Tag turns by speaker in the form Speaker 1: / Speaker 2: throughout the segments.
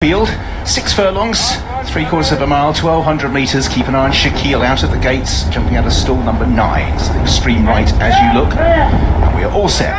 Speaker 1: Field, 6 furlongs, 3/4 of a mile, 1200 metres. Keep an eye on Shaquille out at the gates, jumping out of stall number 9. So the extreme right as you look, and we are all set.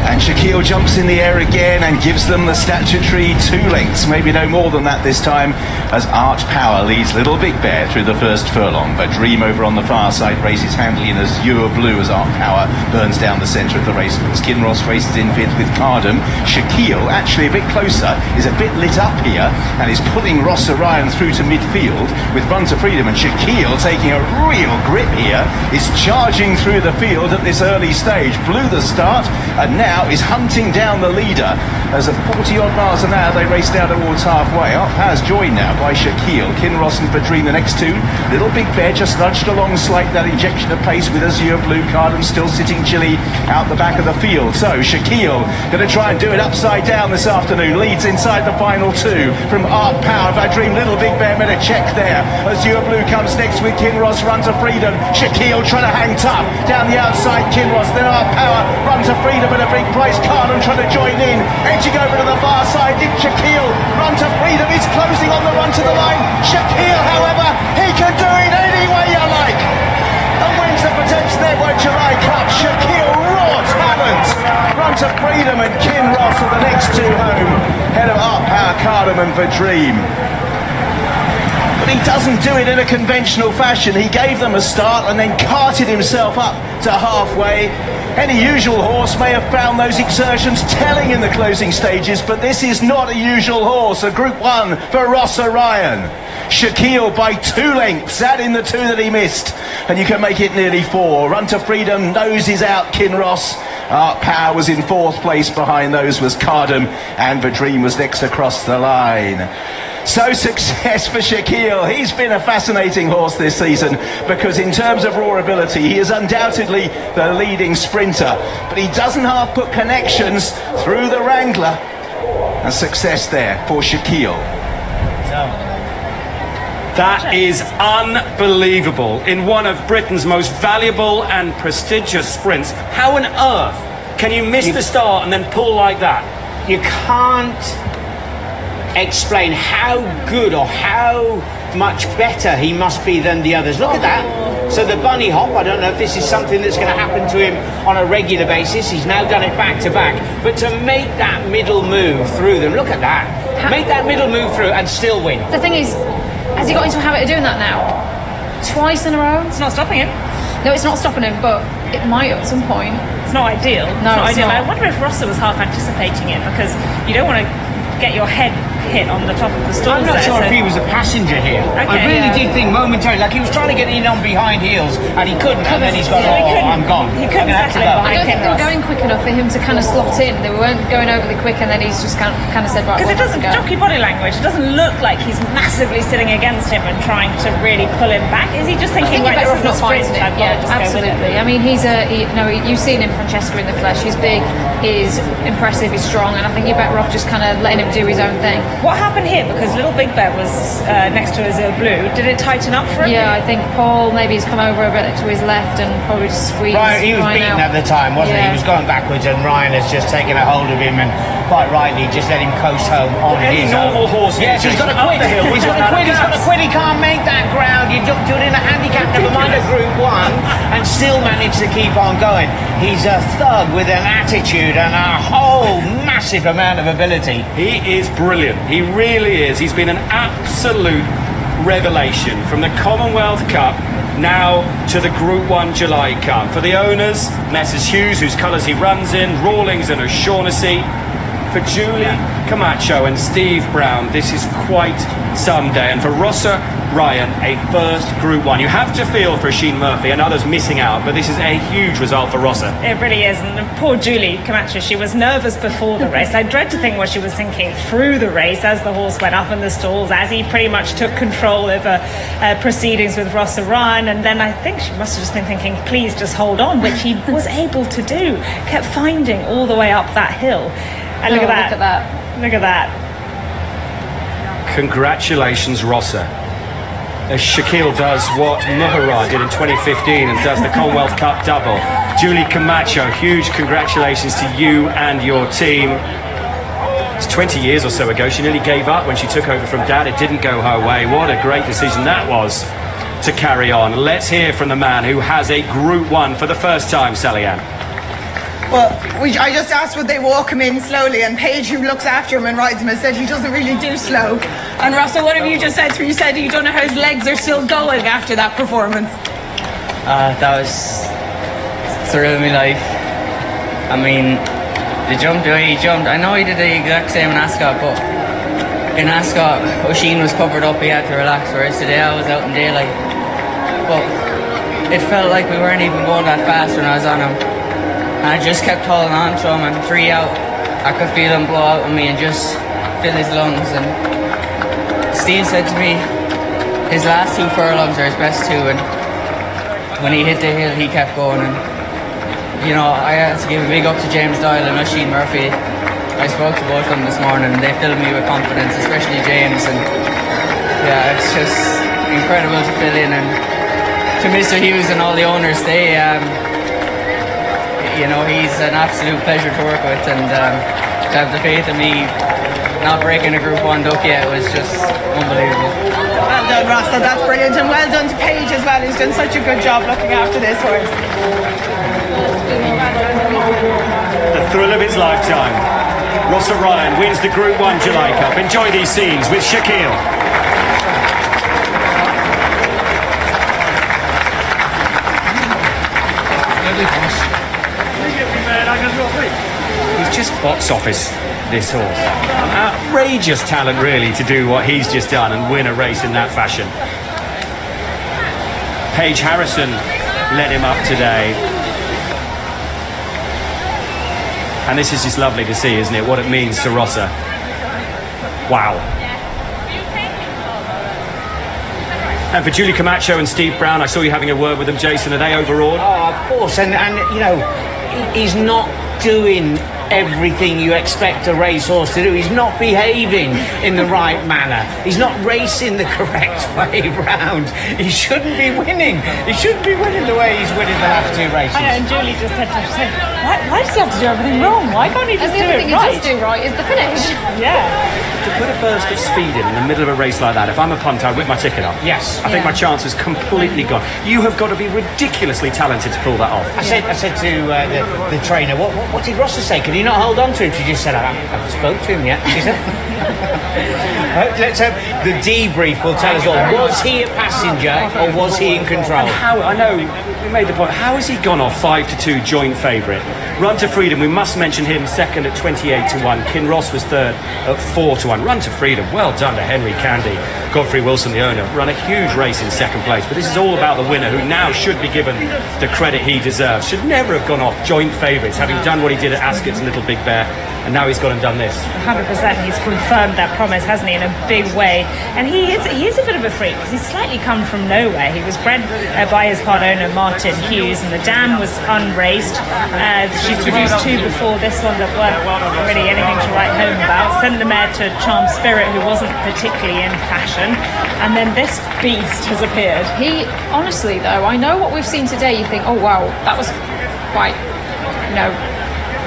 Speaker 1: And Shaquille jumps in the air again and gives them the statutory 2 lengths, maybe no more than that this time, as Art Power leads Little Big Bear through the first furlong. But Dream over on the far side races handily in azure blue as Art Power burns down the centre of the race. Kinross races in fifth with Cardam. Shaquille, actually a bit closer, is a bit lit up here and is pulling Rossa Ryan through to midfield with Run to Freedom. And Shaquille, taking a real grip here, is charging through the field at this early stage. Blew the start and now is hunting down the leader as at 40 odd miles an hour they race down towards halfway. Art Power's joined now by Shaquille. Kinross and Dream the next two. Little Big Bear just nudged along slight that injection of pace with azure blue. Cardam still sitting chilly out the back of the field. So Shaquille going to try and do it upside down this afternoon. Leads inside the final 2 from Art Power. Dream Little Big Bear made a check there. Azure blue comes next with Kinross. Run to Freedom. Shaquille trying to hang tough down the outside. Kinross, then Art Power. Run to Freedom at a big price. Cardam trying to join in. Edging over to the far side. Did Shaquille. Run to Freedom. He's closing on the run to the line. Shaquille, however, he can do it any way you like. And wins the Protect Network July Cup. Shaquille, raw talent. Run to Freedom and Kinross are the next 2 home. Head of Art Power, Cardam and Dream. But he doesn't do it in a conventional fashion. He gave them a start and then carted himself up to halfway. Any usual horse may have found those exertions telling in the closing stages, but this is not a usual horse. A Group 1 for Rossa Ryan. Shaquille by 2 lengths, add in the 2 that he missed, and you can make it nearly 4. Run to Freedom noses out Kinross. Art Power was in 4th place. Behind those was Cardam, and Dream was next across the line. So success for Shaquille. He's been a fascinating horse this season because in terms of raw ability, he is undoubtedly the leading sprinter. But he doesn't half put connections through the Wrangler. And success there for Shaquille.
Speaker 2: That is unbelievable. In one of Britain's most valuable and prestigious sprints, how on earth can you miss the start and then pull like that?
Speaker 3: You can't explain how good or how much better he must be than the others. Look at that. So the bunny hop, I don't know if this is something that's going to happen to him on a regular basis. He's now done it back to back. But to make that middle move through them, look at that. Make that middle move through and still win.
Speaker 4: The thing is, has he got into a habit of doing that now? Twice in a row?
Speaker 5: It's not stopping him.
Speaker 4: No, it's not stopping him, but it might at some point.
Speaker 5: It's not ideal.
Speaker 4: No,
Speaker 5: it's not ideal.
Speaker 4: not.
Speaker 5: I wonder if Rossa was half anticipating it because you don't want to get your head hit on the top of the stalls.
Speaker 3: I'm not
Speaker 5: there,
Speaker 3: sure
Speaker 5: so
Speaker 3: if he was a passenger here.
Speaker 5: Okay,
Speaker 3: I really
Speaker 5: yeah.
Speaker 3: did think momentarily, like he was trying to get in on behind heels and he couldn't, and then he's gone, I'm gone.
Speaker 5: He couldn't
Speaker 3: I'm gonna have to
Speaker 5: settle
Speaker 3: go.
Speaker 5: it
Speaker 4: I don't think they were
Speaker 5: Kinross.
Speaker 4: going quick enough for him to kind of slot in. They weren't going overly quick, and then he's just kind of said, right,
Speaker 5: Because it
Speaker 4: we'll
Speaker 5: doesn't,
Speaker 4: have to go.
Speaker 5: jockey body language, it doesn't look like he's massively sitting against him and trying to really pull him back. Is he just
Speaker 4: I
Speaker 5: thinking,
Speaker 4: think
Speaker 5: right,
Speaker 4: you're
Speaker 5: this
Speaker 4: better
Speaker 5: is
Speaker 4: off
Speaker 5: a
Speaker 4: not
Speaker 5: sprint,
Speaker 4: fighting
Speaker 5: I've
Speaker 4: it.
Speaker 5: got
Speaker 4: Yeah,
Speaker 5: to just go with it.
Speaker 4: absolutely. I mean, you've seen him Francesca in the flesh. He's big, he's impressive, he's strong, and I think you're better off just kind of letting him do his own thing.
Speaker 5: What happened here? Because Little Big Bear was next to Azure Blue. Did it tighten up for him?
Speaker 4: Yeah, I think Paul maybe has come over a bit to his left and probably just squeezed
Speaker 3: Ryan, he was beaten
Speaker 4: out.
Speaker 3: at the time, wasn't he?
Speaker 4: Yeah.
Speaker 3: He was going backwards and Ryan has just taken a hold of him and quite rightly just let him coast home on
Speaker 2: Any
Speaker 3: his
Speaker 2: normal
Speaker 3: own.
Speaker 2: horse
Speaker 3: Yes, he's got to
Speaker 2: up
Speaker 3: quit.
Speaker 2: the hill,
Speaker 3: He's got to quit. He's got to quit. He can't make that ground. You do it in a handicap, never mind a Group 1, and still manage to keep on going. He's a thug with an attitude and a whole massive amount of ability.
Speaker 2: He is brilliant. He really is. He's been an absolute revelation from the Commonwealth Cup now to the Group 1 July Cup. For the owners, Messrs Hughes, whose colours he runs in, Rawlings and O'Shaughnessy. For Julie Camacho and Steve Brown, this is quite some day. And for Rossa Ryan, a first Group 1. You have to feel for Sheen Murphy and others missing out, but this is a huge result for Rossa.
Speaker 5: It really is, and poor Julie Camacho, she was nervous before the race. I dread to think what she was thinking through the race as the horse went up in the stalls, as he pretty much took control over proceedings with Rossa Ryan, and then I think she must have just been thinking, please just hold on, which he was able to do. Kept finding all the way up that hill. And look at that. Look at that.
Speaker 2: Congratulations, Rossa. As Shaquille does what Muharrar did in 2015 and does the Commonwealth Cup double. Julie Camacho, huge congratulations to you and your team. It's 20 years or so ago. She nearly gave up when she took over from Dad. It didn't go her way. What a great decision that was to carry on. Let's hear from the man who has a Group 1 for the first time, Sally-Ann.
Speaker 6: Well, I just asked would they walk him in slowly, and Paige, who looks after him and rides him, has said he doesn't really do slow. And Rossa, what have you just said to me? You said you don't know how his legs are still going after that performance.
Speaker 7: That was thrill of my life. I mean, the jump, the way he jumped, I know he did the exact same in Ascot, but in Ascot, Oisin was covered up, he had to relax, whereas today I was out in daylight. But it felt like we weren't even going that fast when I was on him. And I just kept holding on to him, and 3 out, I could feel him blow out on me and just fill his lungs. And Steve said to me, his last 2 furlongs are his best 2, and when he hit the hill, he kept going. And you know, I had to give a big up to James Doyle and Oisin Murphy. I spoke to both of them this morning, and they filled me with confidence, especially James. And yeah, it's just incredible to fill in. And to Mr. Hughes and all the owners, they, you know, he's an absolute pleasure to work with, and to have the faith in me not breaking a Group 1 duck yet was just unbelievable.
Speaker 6: Well done, Rossa, that's brilliant, and well done to Paige as well, who's done such a good job looking after this horse.
Speaker 2: The thrill of his lifetime. Rossa Ryan wins the Group 1 July Cup. Enjoy these scenes with Shaquille. He's just box office, this horse. Outrageous talent, really, to do what he's just done and win a race in that fashion. Paige Harrison led him up today. And this is just lovely to see, isn't it? What it means to Rossa. Wow. And for Julie Camacho and Steve Brown, I saw you having a word with them, Jason. Are they overawed?
Speaker 3: Oh, of course. And you know, he's not doing everything you expect a racehorse to do. He's not behaving in the right manner. He's not racing the correct way round. He shouldn't be winning. He shouldn't be winning the way he's winning the last 2 races.
Speaker 5: I know, and Julie just said to her, she said, why does he have to do everything wrong? Why can't he just do it right?
Speaker 4: And the other thing he does do right is the finish.
Speaker 5: Yeah.
Speaker 2: To put a burst of speed in the middle of a race like that, if I'm a punter, I'd whip my ticket up.
Speaker 3: Yes.
Speaker 2: I think my chance is completely gone. You have got to be ridiculously talented to pull that off.
Speaker 3: I said to the trainer, what did Rossa say? Can you not hold on to him? She just said, I haven't spoke to him yet. She said. Let's have the debrief will tell us all. Was he a passenger or was he in control?
Speaker 2: And how, I know we made the point, how has he gone off 5-2 joint favourite? Run to Freedom, we must mention him second at 28-1. Kinross was third at 4-1. Run to Freedom, well done to Henry Candy. Godfrey Wilson, the owner, run a huge race in second place. But this is all about the winner, who now should be given the credit he deserves. Should never have gone off joint favourites, having done what he did at Ascot's and Little Big Bear, and now he's gone and done this.
Speaker 5: 100%. He's confirmed that promise, hasn't he, in a big way. And he is a bit of a freak, because he's slightly come from nowhere. He was bred by his part owner, Martin Hughes, and the dam was unraced. She produced 2 before this one that weren't really anything to write home about. Sent the mare to Charm Spirit, who wasn't particularly in fashion. And then this beast has appeared.
Speaker 4: He, honestly though, I know what we've seen today, you think, oh wow, that was quite, you know,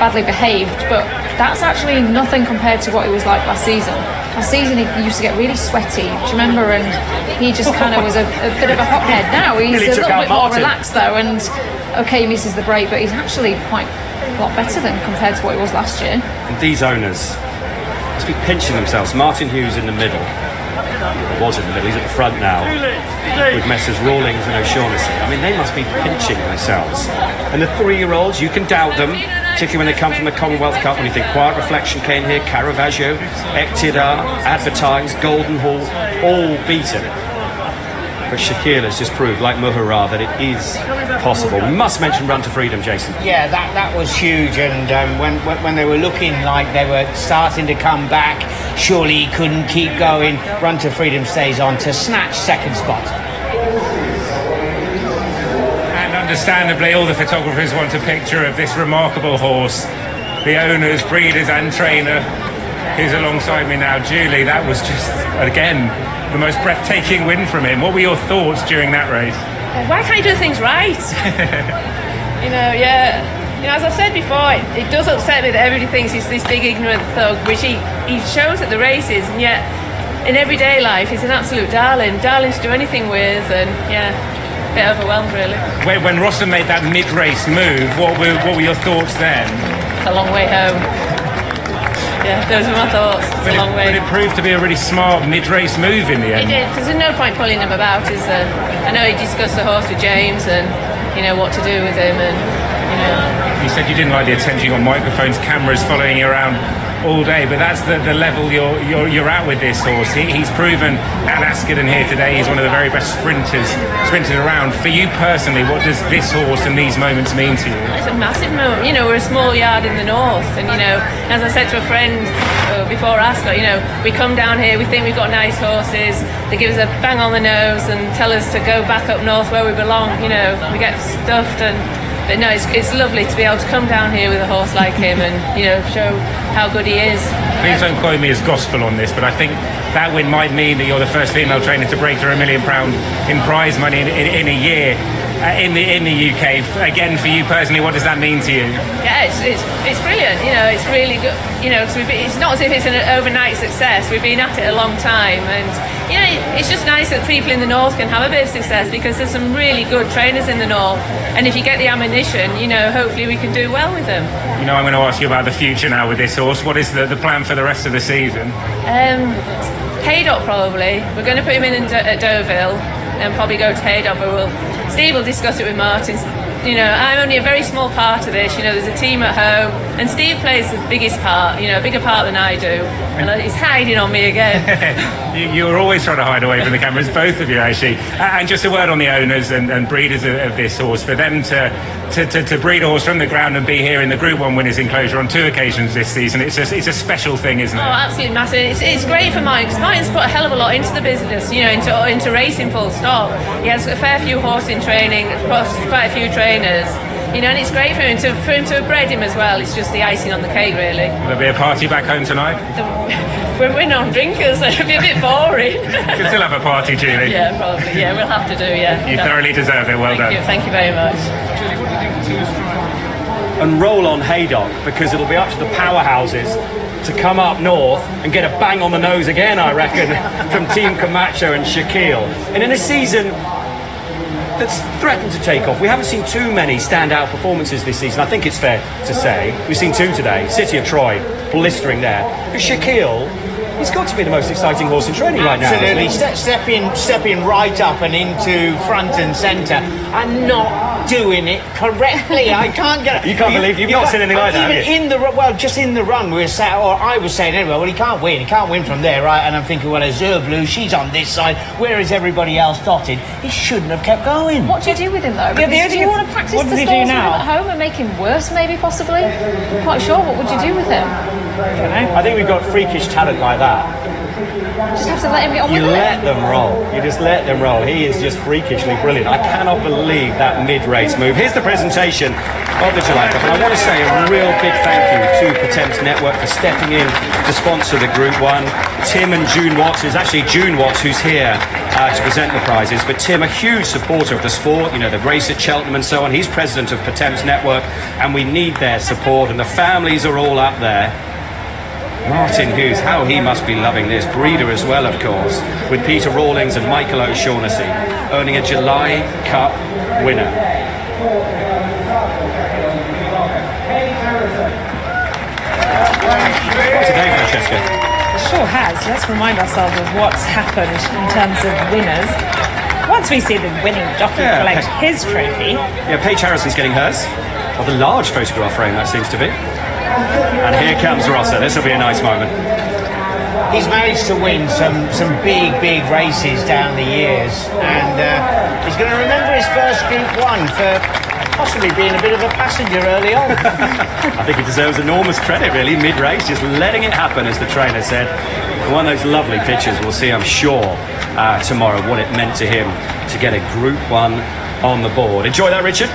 Speaker 4: badly behaved, but that's actually nothing compared to what he was like last season. Last season he used to get really sweaty, do you remember? And he just kind of was a bit of a hothead. Now he's a little bit more relaxed though, and okay, he misses the break, but he's actually quite a lot better than compared to what he was last year.
Speaker 2: And these owners must be pinching themselves. Martin Hughes in the middle. Was in the middle, he's at the front now with Messrs Rawlings and O'Shaughnessy. I mean, they must be pinching themselves. And the 3-year-olds, you can doubt them, particularly when they come from the Commonwealth Cup. When you think Quiet Reflection came here, Caravaggio, Ektidar, Advertise, Golden Hall, all beaten. But Shaquille has just proved, like Muhara, that it is possible. We must mention Run to Freedom, Jason.
Speaker 3: Yeah, that was huge, and when they were looking like they were starting to come back, surely he couldn't keep going. Run to Freedom stays on to snatch second spot.
Speaker 8: And understandably, all the photographers want a picture of this remarkable horse. The owners, breeders and trainer, who's alongside me now, Julie. That was just, again, the most breathtaking win from him. What were your thoughts during that race?
Speaker 9: Why can't I do things right? You know, yeah. as I've said before, it does upset me that everybody thinks he's this big ignorant thug, which he shows at the races, and yet in everyday life he's an absolute darling to do anything with, and a bit overwhelmed really.
Speaker 8: When Rossa made that mid-race move, what were your thoughts then?
Speaker 9: It's a long way home. Yeah, those were my thoughts. It's a long way.
Speaker 8: But it proved to be a really smart mid-race move in the end.
Speaker 9: It did, because there's no point pulling him about, is there? I know he discussed the horse with James and what to do with him, and
Speaker 8: You said you didn't like the attention on microphones, cameras following you around all day, but that's the level you're at with this horse. He's proven at Ascot and here today he's one of the very best sprinters around. For you personally, what does this horse and these moments mean to you?
Speaker 9: It's a massive moment. We're a small yard in the north, and as I said to a friend before Ascot, we come down here, we think we've got nice horses, they give us a bang on the nose and tell us to go back up north where we belong. We get stuffed, but no, it's lovely to be able to come down here with a horse like him and show how good he is.
Speaker 8: Please don't quote me as gospel on this, but I think that win might mean that you're the first female trainer to break through £1 million in prize money in a year in the UK. Again, for you personally, what does that mean to you?
Speaker 9: Yeah, it's brilliant. It's really good. It's not as if it's an overnight success. We've been at it a long time, and it's just nice that people in the north can have a bit of success, because there's some really good trainers in the north, and if you get the ammunition, hopefully we can do well with them.
Speaker 8: I'm going to ask you about the future now with this horse. What is the plan for the rest of the season?
Speaker 9: Haydock probably. We're going to put him in at Deauville and probably go to Haydock, but Steve will discuss it with Martin. I'm only a very small part of this. There's a team at home, and Steve plays the biggest part, a bigger part than I do, and he's hiding on me again.
Speaker 8: You're always trying to hide away from the cameras, both of you actually. And just a word on the owners and breeders of this horse, for them to breed a horse from the ground and be here in the Group 1 winners enclosure on 2 occasions this season, it's a special thing, isn't it?
Speaker 9: Oh, absolutely massive. It's great for Mike, because Martin's put a hell of a lot into the business, into racing full stop. He has a fair few horses in training, quite a few trainers, and it's great for him to have bred him as well. It's just the icing on the cake, really.
Speaker 8: Will there be a party back home tonight?
Speaker 9: We're non-drinkers, so it'll be a bit boring.
Speaker 8: You can still have a party, Julie.
Speaker 9: Yeah, probably. Yeah, we'll have to do. Yeah.
Speaker 8: You thoroughly deserve it. Well done.
Speaker 9: Thank you very much.
Speaker 2: And roll on Haydock, because it'll be up to the powerhouses to come up north and get a bang on the nose again, I reckon, from Team Camacho and Shaquille. And in a season that's threatened to take off, we haven't seen too many standout performances this season. I think it's fair to say we've seen 2 today. City of Troy, blistering there. But Shaquille, he's got to be the most exciting horse in training right now.
Speaker 3: Absolutely, stepping right up and into front and centre, and not doing it correctly. I can't get it.
Speaker 2: You can't believe you've not seen anything like that, have you?
Speaker 3: Just in the run, I was saying anyway, well, he can't win from there, right? And I'm thinking, well, Azure Blue, she's on this side, where is everybody else dotted? He shouldn't have kept going.
Speaker 4: What do you do with him though?
Speaker 5: Yeah,
Speaker 4: do you want to practice the stalls with him at home and make him worse, maybe, possibly? I'm quite sure. What would you do with him?
Speaker 5: I don't know.
Speaker 2: I think we've got freakish talent like that.
Speaker 4: Just have to let him get on with it.
Speaker 2: You let them roll. You just let them roll. He is just freakishly brilliant. I cannot believe that mid-race move. Here's the presentation of the July Cup, and I want to say a real big thank you to Potemps Network for stepping in to sponsor the Group 1. Tim and June Watts, it's actually June Watts who's here to present the prizes, but Tim, a huge supporter of the sport, the race at Cheltenham and so on. He's president of Potemps Network, and we need their support, and the families are all up there. Martin Hughes, how he must be loving this. Breeder as well, of course, with Peter Rawlings and Michael O'Shaughnessy owning a July Cup winner. What's a day, Francesca?
Speaker 5: It sure has. Let's remind ourselves of what's happened in terms of winners. Once we see the winning jockey collect his trophy.
Speaker 2: Yeah, Paige Harrison's getting hers. What a large photograph frame that seems to be. And here comes Rossa. This will be a nice moment.
Speaker 3: He's managed to win some big races down the years, and he's going to remember his first Group 1 for possibly being a bit of a passenger early on.
Speaker 2: I think he deserves enormous credit, really, mid-race, just letting it happen, as the trainer said. One of those lovely pictures we'll see, I'm sure, tomorrow, what it meant to him to get a Group 1 on the board. Enjoy that, Richard.